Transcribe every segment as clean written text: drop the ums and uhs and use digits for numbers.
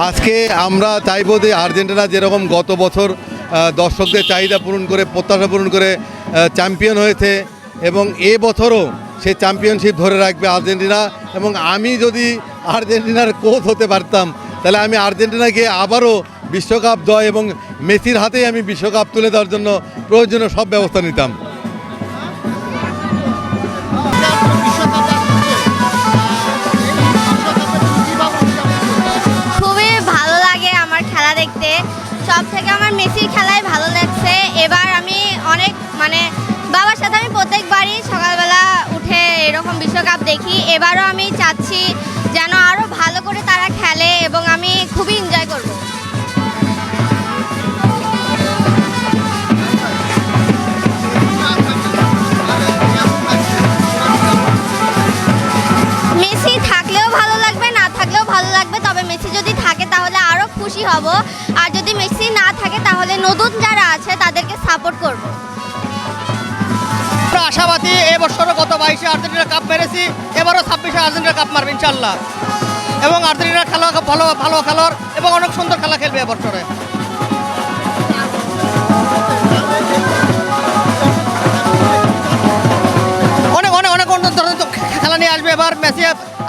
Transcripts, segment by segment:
আজকে আমরা চাইবো যে আর্জেন্টিনা যেরকম গত বছর দর্শকদের চাহিদা পূরণ করে প্রত্যাশা পূরণ করে চ্যাম্পিয়ন হয়েছে এবং এ বছরও সে চ্যাম্পিয়নশিপ ধরে রাখবে আর্জেন্টিনা। এবং আমি যদি আর্জেন্টিনার কোচ হতে পারতাম তাহলে আমি আর্জেন্টিনাকে আবারও বিশ্বকাপ জয় এবং মেসির হাতেই আমি বিশ্বকাপ তুলে দেওয়ার জন্য প্রয়োজনীয় সব ব্যবস্থা নিতাম। খুবই ভালো লাগে আমার খেলা দেখতে, সব থেকে আমার মেসির খেলাই ভালো লাগছে। এবার আমি অনেক বাবার সাথে আমি প্রত্যেকবারই সকালবেলা উঠে এরকম বিশ্বকাপ দেখি। এবারও আমি চাচ্ছি যেন আরও ভালো করে তারা খেলে এবং আমি খুবই এনজয় করব। মেসি থাকলেও ভালো লাগবে, না থাকলেও ভালো লাগবে, তবে মেসি যদি থাকে তাহলে আরও খুশি হব, আর যদি মেসি না থাকে তাহলে নতুন যারা আছে তাদেরকে সাপোর্ট করব। আশাবাদী এবছরও গত 22-এ আর্জেন্টিনা কাপ মেরেছি, এবারও 26-এ আর্জেন্টিনা কাপ মারবে ইনশাল্লাহ। এবং আর্জেন্টিনার খেলা ভালো ভালো খেলোয়াড় এবং অনেক সুন্দর খেলা খেলবে এবছরে। অনেক অনেক অনেক অন্য ধরনের খেলা নিয়ে আসবে এবার। মেসি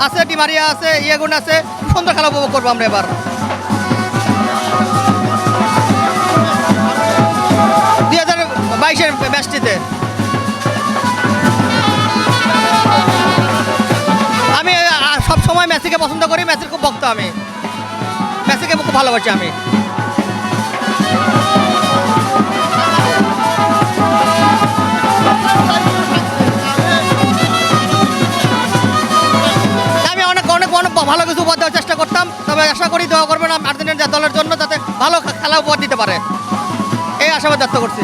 আছে, ডি মারিয়া আছে, ইয়াগুন আছে, সুন্দর খেলা উপভোগ করবো আমরা এবার। 2022-এর ম্যাচটিতে আমি সব সময় মেসিকে পছন্দ করি, মেসির খুব ভক্ত আমি, মেসিকে খুব ভালোবাসি আমি। আমি অনেক অনেক অনেক ভালো কিছু উপহার দেওয়ার চেষ্টা করতাম, তবে আশা করি দোয়া করবেন আর্জেন্টিনা দলের জন্য যাতে ভালো খেলা উপহার দিতে পারে, এই আশাবাদ ব্যক্ত করছি।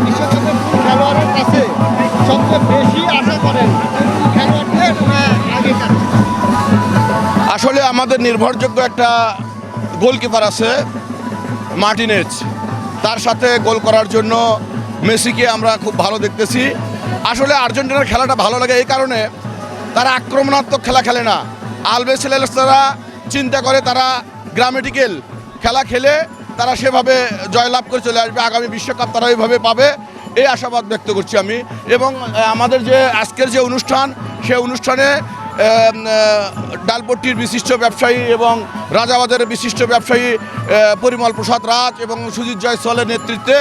বিশ্বকাপের খেলোয়াড়ের কাছে সবচেয়ে বেশি আশা করেন আসলে আমাদের নির্ভরযোগ্য একটা গোলকিপার আছে মার্টিনেজ, তার সাথে গোল করার জন্য মেসিকে আমরা খুব ভালো দেখতেছি। আসলে আর্জেন্টিনার খেলাটা ভালো লাগে এই কারণে, তারা আক্রমণাত্মক খেলা খেলে না। আলবেসেলেস তারা চিন্তা করে, তারা গ্রামেটিক্যাল খেলা খেলে তারা সেভাবে জয়লাভ করে চলে আসবে, আগামী বিশ্বকাপ তারা ওইভাবে পাবে, এই আশাবাদ ব্যক্ত করছি আমি। এবং আমাদের যে আজকের যে অনুষ্ঠান, সে অনুষ্ঠানে ডালপট্টির বিশিষ্ট ব্যবসায়ী এবং রাজাবাজারের বিশিষ্ট ব্যবসায়ী পরিমল প্রসাদ রাজ এবং সুজিত জয়সওয়ালের নেতৃত্বে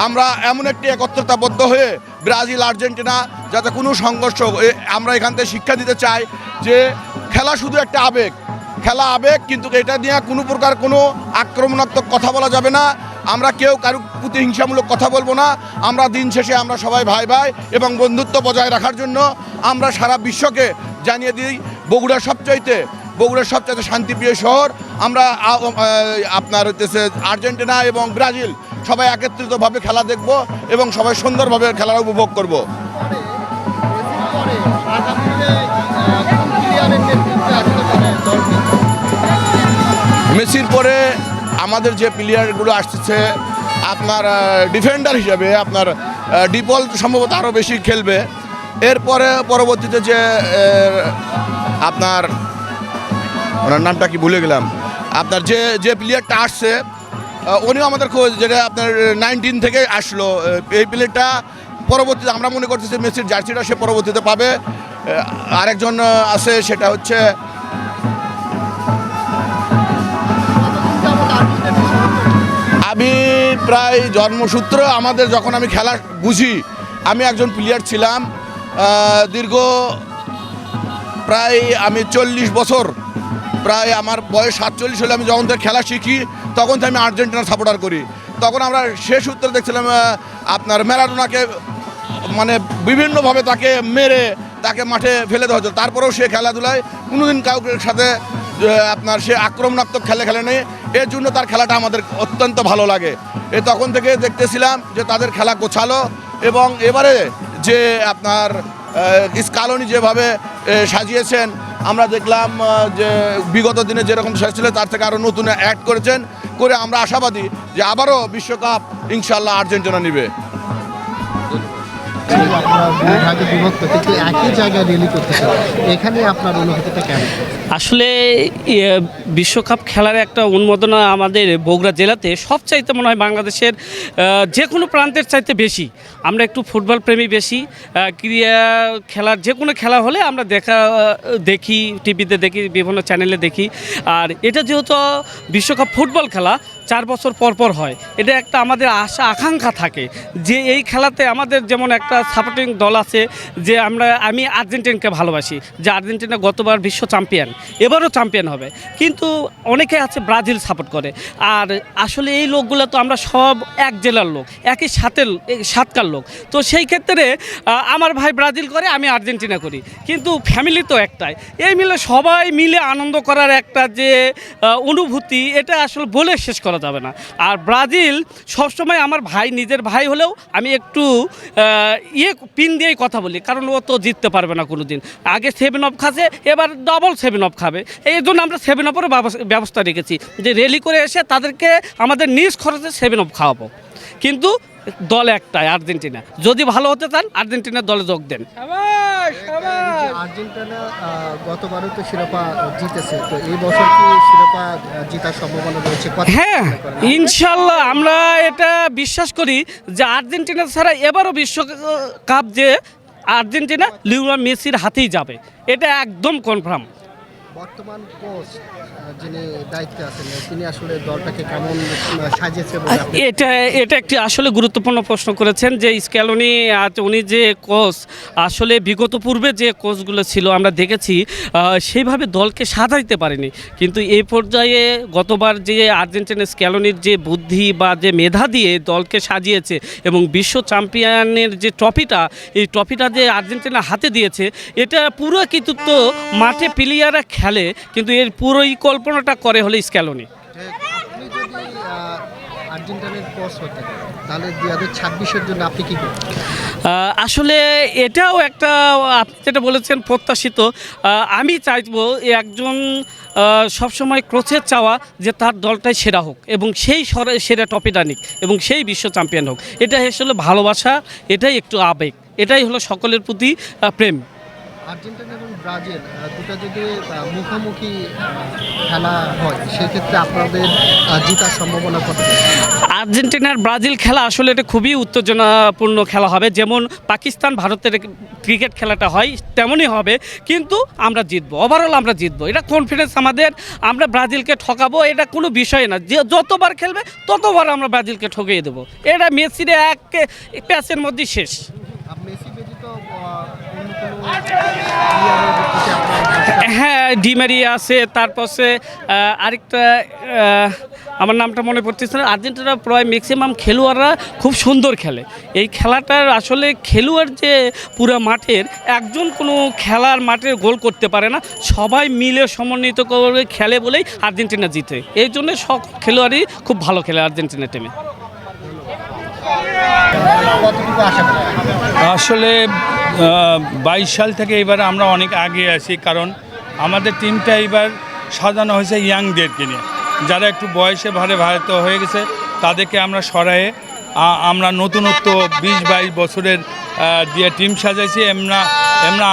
আমরা এমন একটি একত্রতাবদ্ধ হয়ে ব্রাজিল আর্জেন্টিনা যাতে কোনো সংঘর্ষ, আমরা এখান থেকে শিক্ষা দিতে চাই যে খেলা শুধু একটা আবেগ, খেলা আবেগ, কিন্তু এটা নিয়ে কোনো প্রকার কোনো আক্রমণাত্মক কথা বলা যাবে না। আমরা কেউ কারো প্রতিহিংসামূলক কথা বলবো না। আমরা দিন শেষে আমরা সবাই ভাই ভাই এবং বন্ধুত্ব বজায় রাখার জন্য আমরা সারা বিশ্বকে জানিয়ে দিই বগুড়ার সবচাইতে শান্তিপ্রিয় শহর। আমরা আপনার হচ্ছে আর্জেন্টিনা এবং ব্রাজিল সবাই একত্রিতভাবে খেলা দেখব এবং সবাই সুন্দরভাবে খেলা উপভোগ করব। মেসির পরে আমাদের যে প্লেয়ারগুলো আসতেছে, আপনার ডিফেন্ডার হিসাবে আপনার ডিপল সম্ভবত আরও বেশি খেলবে। এরপরে পরবর্তীতে যে আপনার ওনার নামটা কি ভুলে গেলাম, আপনার যে প্লেয়ারটা আসছে উনিও আমাদের যেটা আপনার 19 থেকে আসলো, এই প্লেয়ারটা পরবর্তীতে আমরা মনে করতেছি মেসির জার্সিটা সে পরবর্তীতে পাবে। আরেকজন আছে, সেটা হচ্ছে আমি প্রায় জন্মসূত্র আমাদের যখন আমি খেলা বুঝি, আমি একজন প্লেয়ার ছিলাম দীর্ঘ প্রায় আমি 40 বছর, প্রায় আমার বয়স 47 হলে আমি যখন থেকে খেলা শিখি তখন থেকে আমি আর্জেন্টিনার সাপোর্টার করি। তখন আমরা শেষ উত্তরে দেখছিলাম আপনার ম্যারাডোনাকে বিভিন্নভাবে তাকে মেরে তাকে মাঠে ফেলে দেওয়া হতো, তারপরেও সে খেলাধুলায় কোনোদিন কাউকে সাথে আপনার সে আক্রমণাত্মক খেলে নেই। এর জন্য তার খেলাটা আমাদের অত্যন্ত ভালো লাগে। তখন থেকে দেখতেছিলাম যে তাদের খেলা গোছালো এবং এবারে যে আপনার স্কালোনি যেভাবে সাজিয়েছেন, আমরা দেখলাম যে বিগত দিনে যেরকম শেষ ছিল তার থেকে আরও নতুন অ্যাড করেছেন, করে আমরা আশাবাদী যে আবারও বিশ্বকাপ ইনশাল্লাহ আর্জেন্টিনা নেবে। পাচ্ছি আপনারা দুই ভাগে বিভক্ত, কিন্তু একই জায়গায় র্যালি করতেছেন, এখানে আপনার অনুভূতিটা কেমন? আসলে বিশ্বকাপ খেলার একটা উন্মাদনা আমাদের বগুড়া জেলাতে সবচাইতে মনে হয় বাংলাদেশের যে কোনো প্রান্তের চাইতে বেশি। আমরা একটু ফুটবল প্রেমী বেশি, ক্রীড়া খেলার যে কোনো খেলা হলে আমরা দেখি, টিভিতে দেখি, বিভিন্ন চ্যানেলে দেখি। আর এটা যেহেতু বিশ্বকাপ ফুটবল খেলা 4 বছর পর পর হয়, এটা একটা আমাদের আশা আকাঙ্ক্ষা থাকে যে এই খেলাতে আমাদের যেমন একটা সাপোর্টিং দল আছে যে আমি আর্জেন্টিনাকে ভালোবাসি, যে আর্জেন্টিনা গতবার বিশ্ব চ্যাম্পিয়ন, এবারও চ্যাম্পিয়ন হবে। কিন্তু অনেকে আছে ব্রাজিল সাপোর্ট করে। আর আসলে এই লোকগুলো তো আমরা সব এক জেলার লোক, একই সাতকার লোক। তো সেই ক্ষেত্রে আমার ভাই ব্রাজিল করে, আমি আর্জেন্টিনা করি, কিন্তু ফ্যামিলি তো একটাই। এই মিলে সবাই মিলে আনন্দ করার একটা যে অনুভূতি, এটা আসলে বলে শেষ করা যাবে না। আর ব্রাজিল সবসময় আমার ভাই, নিজের ভাই হলেও আমি একটু পিন দিয়েই কথা বলি, কারণ ও তো জিততে পারবে না কোনো দিন। আগে 7 আপ খাচ্ছে, এবার ডবল 7 আপ খাবে। এই জন্য আমরা 7 আপেরও ব্যবস্থা রেখেছি যে র্যালি করে এসে তাদেরকে আমাদের নিজ খরচে 7 আপ খাওয়াবো। কিন্তু দল একটাই, আর্জেন্টিনা। যদি ভালো হতে চান আর্জেন্টিনার দলে যোগ দেন। আর্জেন্টিনা গতবারও তো শিরোপা জিতেছে, তো এই বছর কি শিরোপা জেতার সম্ভাবনা রয়েছে? হ্যাঁ, ইনশাল্লাহ আমরা এটা বিশ্বাস করি যে আর্জেন্টিনা ছাড়া এবারও বিশ্বকাপ যে আর্জেন্টিনা লিওনেল মেসির হাতেই যাবে, এটা একদম কনফার্ম। বর্তমান কোচ যিনি দায়িত্বে আছেন, তিনি আসলে দলটাকে কেমন সাজিয়েছে বলে আপনি? এটা একটি আসলে গুরুত্বপূর্ণ প্রশ্ন করেছেন যে স্ক্যালোনি, উনি যে কোচ, আসলে বিগত পূর্বে যে কোচগুলো ছিল আমরা দেখেছি সেইভাবে দলকে সাজাইতে পারেনি। কিন্তু এই পর্যায়ে গতবার যে আর্জেন্টিনা স্ক্যালোনির যে বুদ্ধি বা যে মেধা দিয়ে দলকে সাজিয়েছে এবং বিশ্ব চ্যাম্পিয়নের যে ট্রফিটা, এই ট্রফিটা যে আর্জেন্টিনা হাতে দিয়েছে, এটা পুরো কৃতিত্ব মাঠে প্লেয়াররা খেলে, কিন্তু এর পুরো কল্পনাটা করে হলে স্ক্যালোনি। আপনি যদি আর্জেন্টিনার কোচ হতেন, তাহলে 2026-এর জন্য আপনি কি করবেন? আসলে এটাও একটা আপনি যেটা বলেছেন প্রত্যাশিত। আমি চাইবো একজন সবসময় কোচের চাওয়া যে তার দলটাই সেরা হোক এবং সেই সেরা ট্রফিটা নিক এবং সেই বিশ্ব চ্যাম্পিয়ন হোক। এটা আসলে ভালোবাসা, এটাই একটু আবেগ, এটাই হলো সকলের প্রতি প্রেম। আর্জেন্টিনা এবং ব্রাজিল দুটো যদি মুখোমুখি খেলা হয়, সেক্ষেত্রে আপনাদের জেতার সম্ভাবনা কত? আর্জেন্টিনার ব্রাজিল খেলা আসলে এটা খুবই উত্তেজনাপূর্ণ খেলা হবে। যেমন পাকিস্তান ভারতের ক্রিকেট খেলাটা হয় তেমনই হবে, কিন্তু আমরা জিতবো, ওভারঅল আমরা জিতবো, এটা কনফিডেন্স আমাদের। আমরা ব্রাজিলকে ঠকাবো, এটা কোনো বিষয় না। যে যতবার খেলবে ততবার আমরা ব্রাজিলকে ঠকিয়ে দেবো। এটা মেসির এক প্যাচের মধ্যেই শেষ। মেসি ব্যতীত হ্যাঁ, ডিমারিয়া আছে, তারপরে আরেকটা আমার নামটা মনে পড়তেছে না। আর্জেন্টিনা প্রায় ম্যাক্সিমাম খেলোয়াড়রা খুব সুন্দর খেলে। এই খেলাটার আসলে খেলোয়াড় যে পুরো মাঠের একজন কোনো খেলার মাঠের গোল করতে পারে না, সবাই মিলে সমন্বিত করে খেলে বলেই আর্জেন্টিনা জিতে। এই জন্য সব খেলোয়াড়ই খুব ভালো খেলে আর্জেন্টিনা টিমে। আসলে 22 সাল থেকে এবার আমরা অনেক আগে আছি, কারণ আমাদের টিমটা এবার সাজানো হয়েছে ইয়াংদেরকে নিয়ে, যারা একটু বয়সে ভারিত হয়ে গেছে তাদেরকে আমরা সরায়ে আমরা নতুনত্ব 20-22 বছরের দিয়ে টিম সাজাইছি।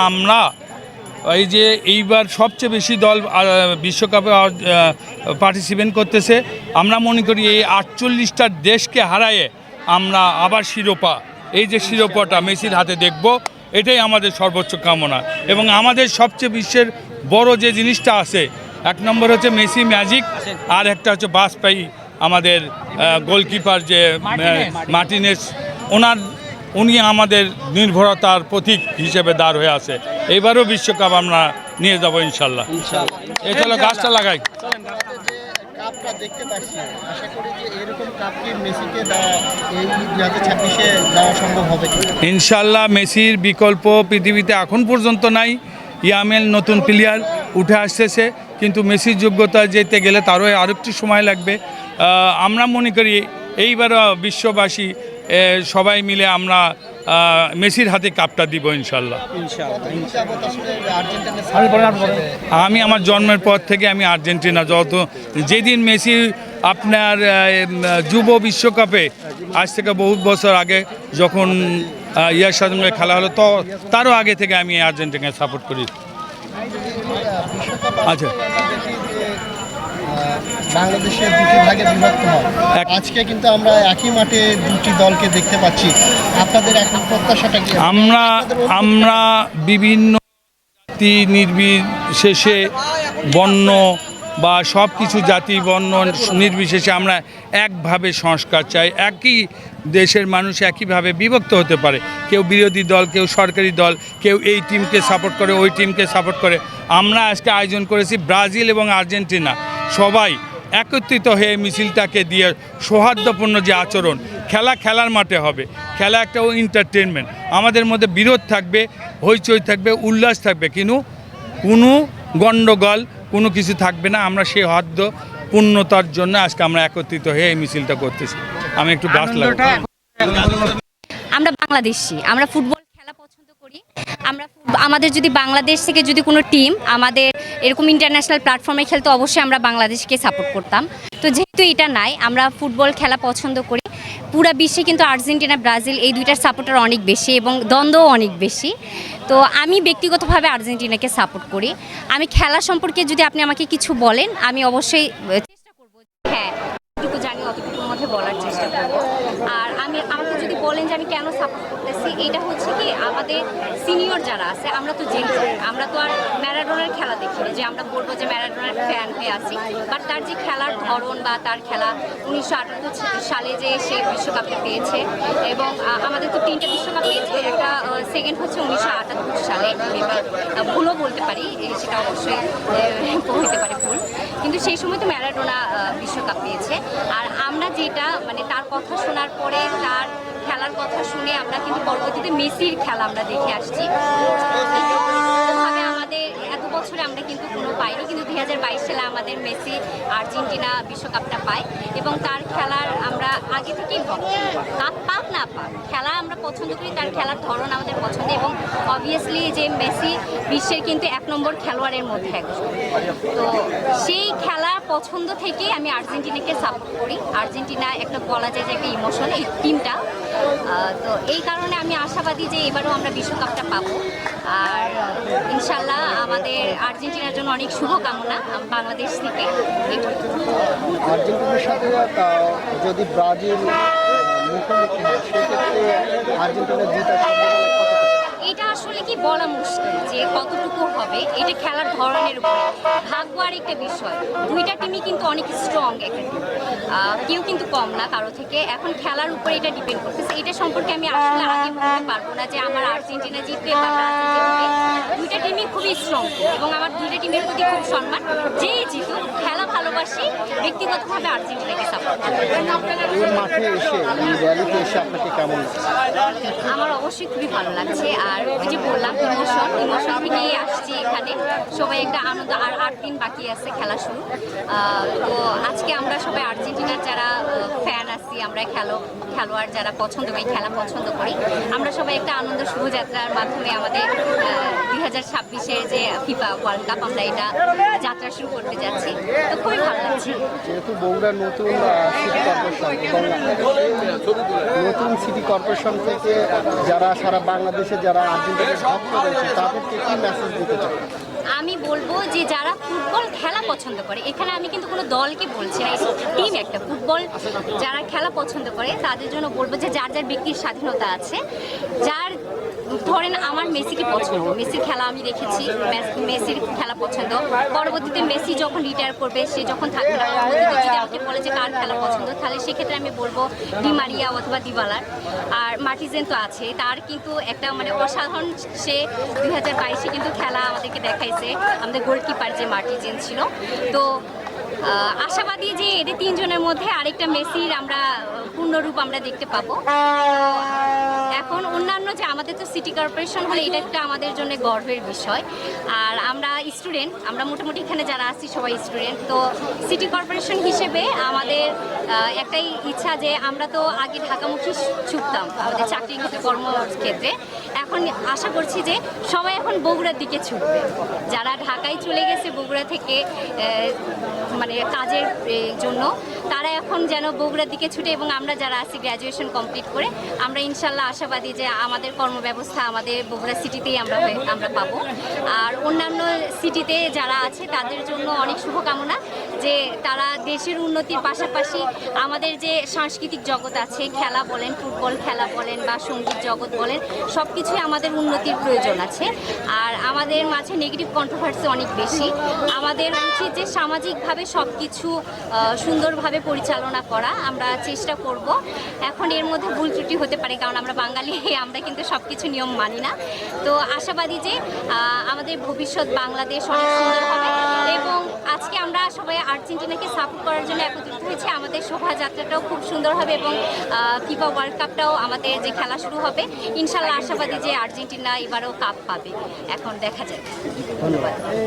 আমরা এই যে এইবার সবচেয়ে বেশি দল বিশ্বকাপে পার্টিসিপেট করতেছে। আমরা মনে করি এই 48টা দেশকে হারায়ে আমরা আবার শিরোপা, এই যে শিরোপাটা মেসির হাতে দেখব, এটাই আমাদের সর্বোচ্চ কামনা। এবং আমাদের সবচেয়ে বিশ্বের বড় যে জিনিসটা আছে, 1 নম্বর হচ্ছে মেসি ম্যাজিক, আর একটা হচ্ছে বাজপাই আমাদের গোলকিপার যে মার্টিনেস, উনি আমাদের নির্ভরতার প্রতীক হিসেবে দাঁড় হয়ে আছে। এবারও বিশ্বকাপ আমরা নিয়ে যাব ইনশাল্লাহ। এই চলো গাছটা লাগাই। কাপটা দেখতে পাচ্ছি, আশা করি যে এরকম কাপ কি মেসিকে এই 2026-এ দেওয়া সম্ভব হবে? ইনশাল্লাহ মেসির বিকল্প পৃথিবীতে এখন পর্যন্ত নাই। ইয়ামেল নতুন প্লেয়ার উঠে আসতেছে, কিন্তু মেসির যোগ্যতা যেতে গেলে তারও আরেকটু সময় লাগবে। আমরা মনে করি এইবার বিশ্ববাসী সবাই মিলে আমরা মেসির হাতে কাপটা দিব ইনশাল্লাহ। আমি আমার জন্মের পর থেকে আমি আর্জেন্টিনা, যেদিন মেসি আপনার যুব বিশ্বকাপে আজ থেকে বহু বছর আগে যখন ইয়ার সাথে খেলা হলো, তো তারও আগে থেকে আমি আর্জেন্টিনাকে সাপোর্ট করি। আচ্ছা, বাংলাদেশের দুটি ভাগে বিভক্ত হয়, আজকে কিন্তু আমরা একই মাঠে দুটি দলকে দেখতে পাচ্ছি। আপনাদের এখন প্রত্যাশাটা কি? আমরা বিভিন্ন জাতি নির্বিশেষে, বর্ণ বা সব কিছু জাতি বর্ণ নির্বিশেষে আমরা একভাবে সংস্কার চাই। একই দেশের মানুষ একইভাবে বিভক্ত হতে পারে, কেউ বিরোধী দল, কেউ সরকারি দল, কেউ এই টিমকে সাপোর্ট করে, ওই টিমকে সাপোর্ট করে। আমরা আজকে আয়োজন করেছি ব্রাজিল এবং আর্জেন্টিনা সবাই একত্রিত হয়ে মিছিলটাকে দিয়ে সৌহার্দ্যপূর্ণ যে আচরণ, খেলার মাঠে হবে, খেলা একটা এন্টারটেনমেন্ট, আমাদের মধ্যে বিরোধ থাকবে, হইচই থাকবে, উল্লাস থাকবে, কিন্তু কোনো গণ্ডগোল কোনো কিছু থাকবে না। আমরা সেই হাদ্য পূর্ণতার জন্য আজকে আমরা একত্রিত হয়ে এই মিছিলটা করতেছি। আমি একটু গাছ লাগাবো। আমরা বাংলাদেশি, আমরা ফুটবল খেলা পছন্দ করি। আমাদের যদি বাংলাদেশ থেকে যদি কোনো টিম আমাদের এরকম ইন্টারন্যাশনাল প্ল্যাটফর্মে খেলতো, অবশ্যই আমরা বাংলাদেশকে সাপোর্ট করতাম। তো যেহেতু এটা নাই, আমরা ফুটবল খেলা পছন্দ করি। পুরা বিশ্বে কিন্তু আর্জেন্টিনা, ব্রাজিল এই দুইটার সাপোর্টার অনেক বেশি এবং দ্বন্দ্বও অনেক বেশি। তো আমি ব্যক্তিগতভাবে আর্জেন্টিনাকে সাপোর্ট করি। আমি খেলা সম্পর্কে যদি আপনি আমাকে কিছু বলেন, আমি অবশ্যই চেষ্টা করব, হ্যাঁ যতটুকু জানি অতটুকুর মধ্যে বলার চেষ্টা করব। আর আমাকে যদি বলেন যে আমি কেন সাপোর্ট করতেছি, এটা হচ্ছে কি, আমাদের সিনিয়র যারা আছে, আমরা তো জেনে আমরা তো আর ম্যারাডোনার খেলা দেখি যে আমরা বলবো যে ম্যারাডোনার ফ্যান হয়ে আছি, বাট তার যে খেলার ধরন বা তার খেলা 1978 সালে যে সে বিশ্বকাপে পেয়েছে, এবং আমাদের তো 3টা বিশ্বকাপ পেয়েছে, একটা সেকেন্ড হচ্ছে 1978 সালে, ভুলও বলতে পারি, সেটা অবশ্যই হইতে পারে ভুল, কিন্তু সেই সময় তো ম্যারাডোনা বিশ্বকাপ পেয়েছে। আর আমরা যেটা মানে তার কথা শোনার পরে, তার খেলার কথা শুনে আমরা কিন্তু পরবর্তীতে মেসির খেলা আমরা দেখে আসছি। আমাদের এত বছরে আমরা কিন্তু কোনো পাইনি, কিন্তু 2022 সালে আমাদের মেসি আর্জেন্টিনা বিশ্বকাপটা পায়, এবং তার খেলার আমরা আগে থেকেই পাক না পাক খেলা আমরা পছন্দ করি, তার খেলার ধরন আমাদের পছন্দ, এবং অবভিয়াসলি যে মেসি বিশ্বের কিন্তু 1 নম্বর খেলোয়াড়ের মধ্যে একজন। তো সেই খেলা পছন্দ থেকে আমি আর্জেন্টিনাকে সাপোর্ট করি। আর্জেন্টিনা একটা বলা যায় যে একটা ইমোশন এই টিমটা। তো এই কারণে আমি আশাবাদী যে এবারও আমরা বিশ্বকাপটা পাবো। আর ইনশাল্লাহ আমাদের আর্জেন্টিনার জন্য অনেক শুভকামনা বাংলাদেশ থেকে। আর্জেন্টিনার সাথে যদি ব্রাজিল মুখোমুখি হয়, সেক্ষেত্রে আর্জেন্টিনার জেতার সম্ভাবনা কতটা? এটা আসলে কি বলা মুশকিল যে কতটুকু হবে, এটা খেলার ধরনের উপরে, ভাগ্য আর একটা বিষয়। দুইটা টিমই কিন্তু অনেক স্ট্রং একটা টিম, কেউ কিন্তু কম না কারো থেকে। এখন খেলার উপরে এটা ডিপেন্ড করতেছে। এটা সম্পর্কে আমি আসলে আগে বলতে পারবো না যে আমার আর্জেন্টিনা জিতবে বা ব্রাজিল জিতবে। দুইটা টিমই খুবই স্ট্রং এবং আমার দুইটা টিমের প্রতি খুব সম্মান। যেই জিতুক, খেলা ভালোবাসি, ব্যক্তিগতভাবে আর্জেন্টিনাকে সাপোর্ট করি। এই মাঠে এসে, এই র্যালিতে এসে আপনাকে কেমন লাগছে? আমার অবশ্যই খুবই ভালো লাগছে। আর ওই যে বললাম ইমোশন নিয়ে আসছি এখানে, সবাই একটা আনন্দ। আর 8 দিন বাকি আছে খেলা শুরু। তো আজকে আমরা সবাই আর্জেন্টিনার যারা ফ্যান আছি, আমরা খেলোয়াড় যারা পছন্দ করি, খেলা পছন্দ করি, আমরা সবাই একটা আনন্দ শুভযাত্রার মাধ্যমে আমাদের 2026-এর যে ফিফা ওয়ার্ল্ড কাপ, আমরা এটা যাত্রা শুরু করতে যাচ্ছি। তো খুবই ভালো লাগছে। যেহেতু বগুড়া নতুন সিটি কর্পোরেশন এবং নতুন সিটি কর্পোরেশন থেকে যারা সারা বাংলাদেশে যারা আর্জেন্টিনার ভক্ত রয়েছে, তাদেরকে কি মেসেজ দিতে চান? আমি বলবো যে যারা ফুটবল খেলা পছন্দ করে, এখানে আমি কিন্তু কোনো দলকে বলছি না, টিম একটা ফুটবল যারা খেলা পছন্দ করে তাদের জন্য বলবো যে যার যার ব্যক্তির স্বাধীনতা আছে। যার ধরেন আমার মেসিকে পছন্দ, মেসির খেলা আমি দেখেছি, মেসির খেলা পছন্দ। পরবর্তীতে মেসি যখন রিটায়ার করবে, সে যখন থাকবে না, পরবর্তীতে যদি আমাকে বলে যে কার খেলা পছন্দ, তাহলে সেক্ষেত্রে আমি বলবো ডি মারিয়া অথবা দিবালার। আর মার্টিজেন তো আছে, তার কিন্তু একটা মানে অসাধারণ, সে 2022-এ কিন্তু খেলা আমাদেরকে দেখাইছে, আমাদের গোলকিপার যে মার্টিজেন ছিল। তো আশাবাদী যে এদের 3 জনের মধ্যে আরেকটা মেসির আমরা পূর্ণরূপ আমরা দেখতে পাবো। এখন অন্যান্য যে আমাদের তো সিটি কর্পোরেশন হলে এটা একটা আমাদের জন্য গর্বের বিষয়। আর আমরা স্টুডেন্ট, আমরা মোটামুটি এখানে যারা আছি সবাই স্টুডেন্ট। তো সিটি কর্পোরেশন হিসেবে আমাদের একটাই ইচ্ছা যে আমরা তো আগে ঢাকামুখী ছুটতাম আমাদের চাকরির ক্ষেত্রে, কর্মক্ষেত্রে। এখন আশা করছি যে সবাই এখন বগুড়ার দিকে ছুটবে। যারা ঢাকায় চলে গেছে, বগুড়া থেকে মানে কাজের জন্য তারা এখন যেন বগুড়ার দিকে ছুটে, এবং আমরা যারা আছি গ্র্যাজুয়েশন কমপ্লিট করে আমরা ইনশাল্লাহ আশাবাদী যে আমাদের কর্মব্যবস্থা আমাদের বগুড়া সিটিতেই আমরা পাবো। আর অন্যান্য সিটিতে যারা আছে তাদের জন্য অনেক শুভকামনা, যে তারা দেশের উন্নতির পাশাপাশি আমাদের যে সাংস্কৃতিক জগৎ আছে, খেলা বলেন, ফুটবল খেলা বলেন বা সঙ্গীত জগৎ বলেন, সব কিছুই আমাদের উন্নতির প্রয়োজন আছে। আর আমাদের মাঝে নেগেটিভ কন্ট্রোভার্সি অনেক বেশি। আমাদের উচিত যে সামাজিকভাবে সব কিছু সুন্দরভাবে পরিচালনা করা, আমরা চেষ্টা করব। এখন এর মধ্যে ভুল ত্রুটি হতে পারে, কারণ আমরা বাঙালি, আমরা কিন্তু সব কিছু নিয়ম মানি না। তো আশাবাদী যে আমাদের ভবিষ্যৎ বাংলাদেশ অনেক সুন্দর হবে। এবং আজকে আমরা সবাই আর্জেন্টিনাকে সাপোর্ট করার জন্য একত্রিত হয়েছে। আমাদের শোভাযাত্রাটাও খুব সুন্দর হবে এবং ফিফা ওয়ার্ল্ড কাপটাও আমাদের যে খেলা শুরু হবে, ইনশাল্লাহ আশাবাদী যে আর্জেন্টিনা এবারও কাপ পাবে। এখন দেখা যাক। ধন্যবাদ।